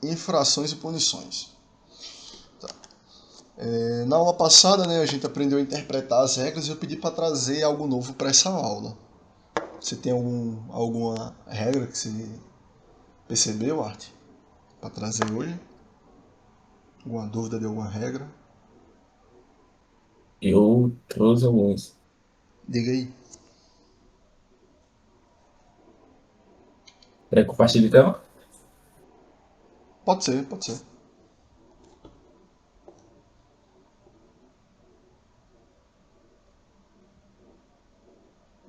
infrações e punições. Tá. Na aula passada, né, a gente aprendeu a interpretar as regras e eu pedi para trazer algo novo para essa aula. Você tem alguma regra que você percebeu, Art, para trazer hoje? Alguma dúvida de alguma regra? Eu trouxe alguns. Diga aí. É, compartilhe tela? Pode ser, pode ser.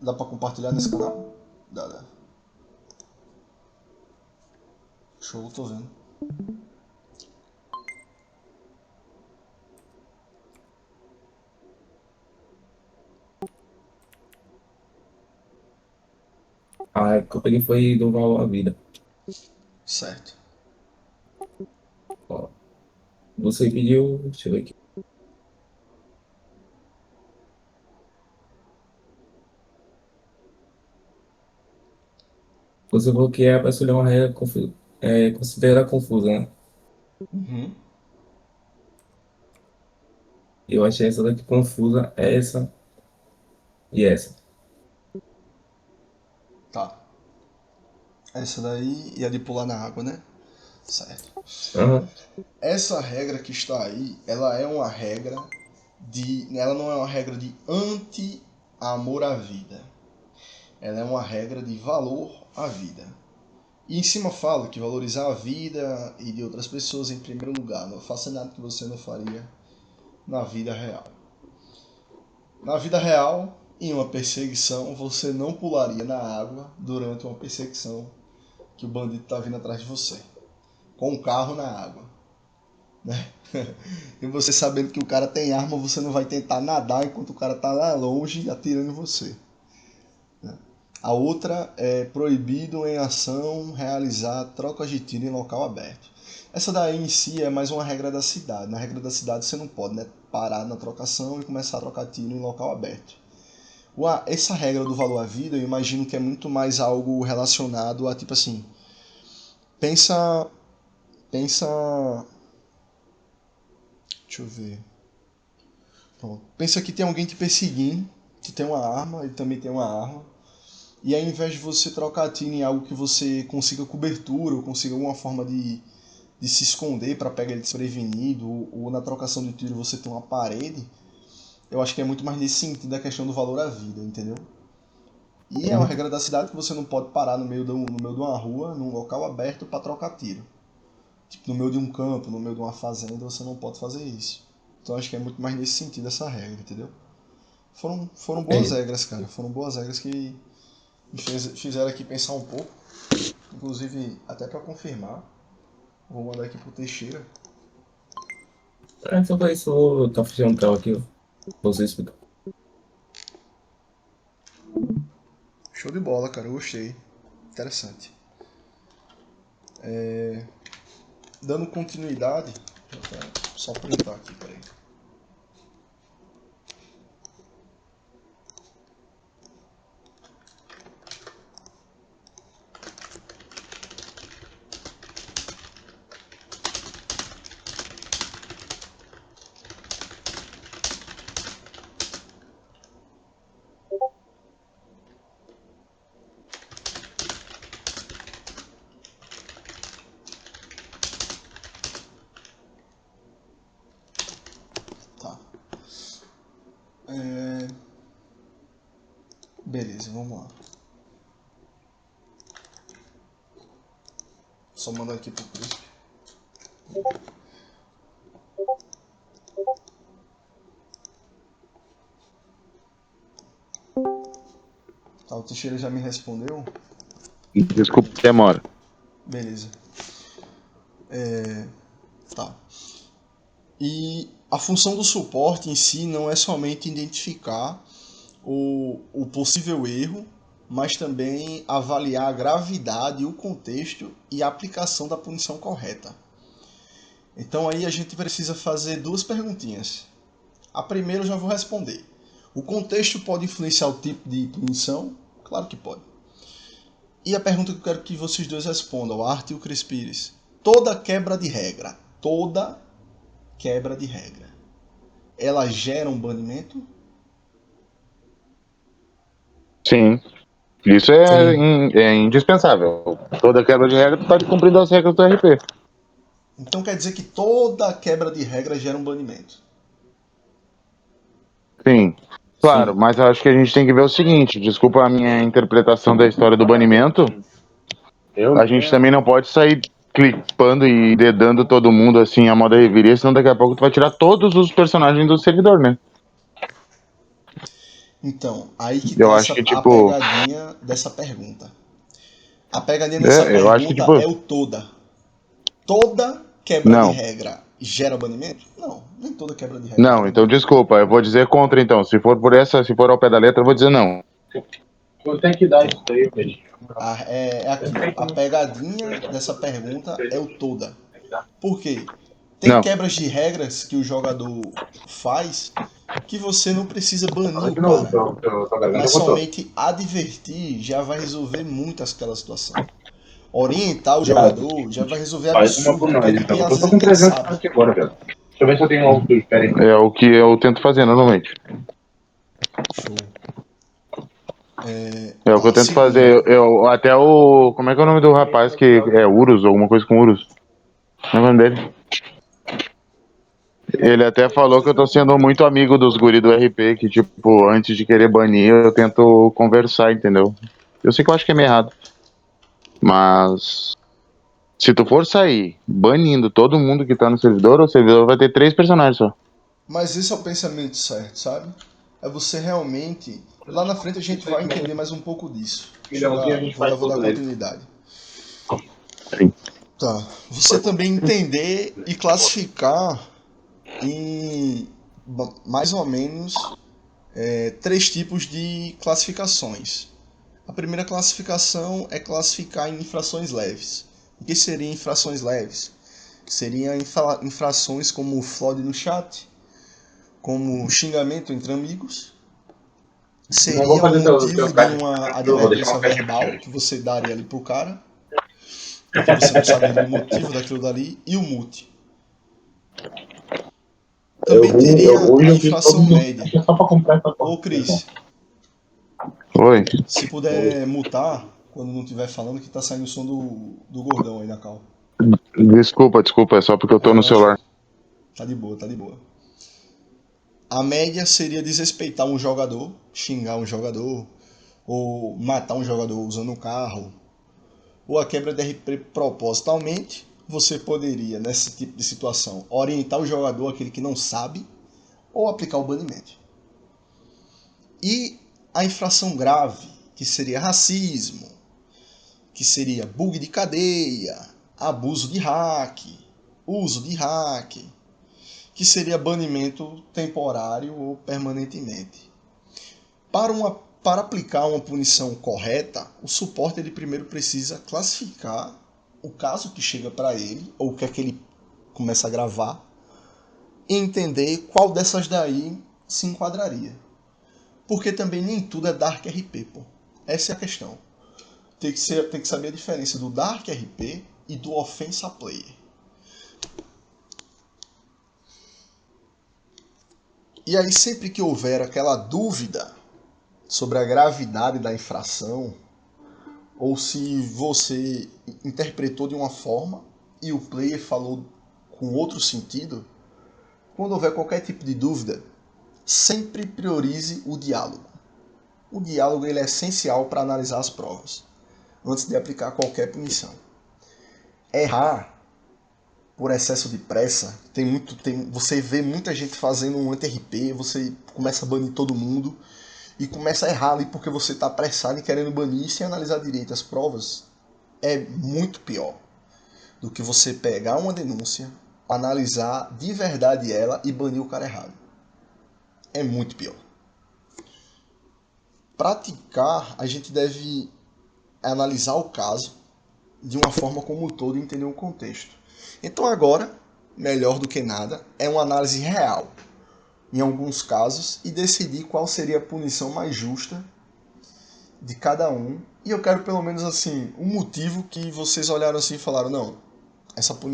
Dá para compartilhar nesse canal? Dá. Show, tô vendo. A que eu peguei foi do valor à vida. Certo. Ó, você pediu, deixa eu ver aqui. Você falou que é para escolher uma regra considerada confusa, né? Uhum. Eu achei essa daqui confusa, essa e essa. Tá. Essa daí e a de pular na água, né? Certo. Aham. Essa regra que está aí, ela é uma regra ela não é uma regra de anti-amor à vida. Ela é uma regra de valor à vida. E em cima fala que valorizar a vida e de outras pessoas em primeiro lugar. Não faça nada que você não faria na vida real. Na vida real, em uma perseguição, você não pularia na água durante uma perseguição que o bandido está vindo atrás de você. Com o carro na água. Né? E você sabendo que o cara tem arma, você não vai tentar nadar enquanto o cara tá lá longe atirando em você. Né? A outra é proibido em ação realizar trocas de tiro em local aberto. Essa daí em si é mais uma regra da cidade. Na regra da cidade você não pode, né, parar na trocação e começar a trocar tiro em local aberto. Essa regra do valor à vida, eu imagino que é muito mais algo relacionado a tipo assim, pensa, pensa, deixa eu ver. Pronto. Pensa que tem alguém te perseguindo, que tem uma arma, ele também tem uma arma. E aí, ao invés de você trocar tiro em algo que você consiga cobertura, ou consiga alguma forma de se esconder para pegar ele desprevenido, ou na trocação de tiro você tem uma parede, eu acho que é muito mais nesse sentido da questão do valor à vida, entendeu? E é uma Uhum. regra da cidade que você não pode parar no meio de uma rua, num local aberto, para trocar tiro. Tipo, no meio de um campo, no meio de uma fazenda, você não pode fazer isso. Então acho que é muito mais nesse sentido essa regra, entendeu? Foram boas É, regras, cara. Foram boas regras que me fizeram aqui pensar um pouco. Inclusive, até para confirmar, vou mandar aqui pro Teixeira. então foi isso, eu tô fechando o carro aqui, ó. Você explica. Show de bola, cara. Eu gostei. Interessante. Dando continuidade, só printar aqui, peraí. Tá. É... Beleza, vamos lá. Só mandar aqui pro Crisp. Tá, o Teixeira já me respondeu. Desculpa a demora. Beleza. Tá. E a função do suporte em si não é somente identificar o possível erro, mas também avaliar a gravidade, o contexto e a aplicação da punição correta. Então aí a gente precisa fazer duas perguntinhas. A primeira eu já vou responder. O contexto pode influenciar o tipo de punição? Claro que pode. E a pergunta que eu quero que vocês dois respondam, o Art e o Cris Pires. toda quebra de regra, ela gera um banimento? Sim. Isso é, Sim. é indispensável. Toda quebra de regra, tu tá cumprindo as regras do RP. Então quer dizer que toda quebra de regra gera um banimento. Sim. Claro, Sim. mas eu acho que a gente tem que ver o seguinte, desculpa a minha interpretação da história do banimento, a gente também não pode sair clipando e dedando todo mundo assim a moda reviria, senão daqui a pouco tu vai tirar todos os personagens do servidor, né? Então, aí que Eu tá acho que, a tipo, pegadinha dessa pergunta. A pegadinha dessa eu acho que, pergunta tipo, é o toda. Toda quebra de não. regra gera banimento? Não, nem toda quebra de regra Não, gera então banimento. desculpa, eu vou dizer contra então. Se for por essa, se for ao pé da letra, eu vou dizer não. Eu tenho que dar isso daí, velho. É aquilo. A pegadinha dessa pergunta é o toda. Por quê? Tem Não. quebras de regras que o jogador faz que você não precisa banir Fala o de novo, cara. tua garganta Mas cortou. somente advertir já vai resolver muito aquela situação. Orientar o Viado, jogador já vai resolver faz uma por absurdo, nós, porque então. às Eu tô vezes com ele nem 300 sabe. aqui agora, velho. Deixa eu ver se eu tenho algo que espera aí. É o que eu tento fazer normalmente. Show. É o que eu A tento segunda. fazer. Eu, até o. Como é que é o nome do rapaz que é Urus, alguma coisa com Urus? Como é o nome dele? Ele até falou que eu tô sendo muito amigo dos guri do RP, que, tipo, antes de querer banir, eu tento conversar, entendeu? Eu sei que eu acho que é meio errado. Mas se tu for sair banindo todo mundo que tá no servidor, o servidor vai ter 3 personagens só. Mas esse é o pensamento certo, sabe? É você realmente. Lá na frente a gente vai entender mais um pouco disso. Milhãozinho a gente faz Vou dar tudo nele. continuidade. Sim. Tá. Você também entender e classificar em mais ou menos 3 tipos de classificações. A primeira classificação é classificar em infrações leves. O que seriam infrações leves? Seriam infrações como flood no chat, como xingamento entre amigos, Não vou seria o fazer teu motivo de caixa. uma Eu vou deixar advertência uma caixa verbal aqui. que você daria ali pro cara, porque você não saberia o motivo daquilo dali, e o mute. Também teria Hoje a eu fiz todos infração os média. caixas só pra comprar essa porra. Ô Cris, Oi. se puder mutar quando não estiver falando, que tá saindo o som do gordão aí na cal. Desculpa, é só porque eu tô no Relaxa, celular. tá de boa, tá de boa. A média seria desrespeitar um jogador, xingar um jogador, ou matar um jogador usando um carro, ou a quebra de RP propositalmente. Você poderia, nesse tipo de situação, orientar o jogador, aquele que não sabe, ou aplicar o banimento. E a infração grave, que seria racismo, que seria bug de cadeia, abuso de hack, uso de hack, que seria banimento temporário ou permanentemente. Para aplicar uma punição correta, o suporte ele primeiro precisa classificar o caso que chega para ele, ou o que é que ele começa a gravar, e entender qual dessas daí se enquadraria. Porque também nem tudo é Dark RP, pô. Essa é a questão. Tem que saber a diferença do Dark RP e do Offensa Player. E aí, sempre que houver aquela dúvida sobre a gravidade da infração, ou se você interpretou de uma forma e o player falou com outro sentido, quando houver qualquer tipo de dúvida, sempre priorize o diálogo. O diálogo ele é essencial para analisar as provas, antes de aplicar qualquer punição. Errar por excesso de pressa, você vê muita gente fazendo um anti-RP, você começa a banir todo mundo, e começa a errar ali porque você está apressado e querendo banir sem analisar direito as provas, é muito pior do que você pegar uma denúncia, analisar de verdade ela e banir o cara errado. É muito pior. Praticar, a gente deve analisar o caso de uma forma como um todo e entender o contexto. Então agora, melhor do que nada, é uma análise real, em alguns casos, e decidir qual seria a punição mais justa de cada um. E eu quero pelo menos assim, um motivo que vocês olharam assim e falaram, não, essa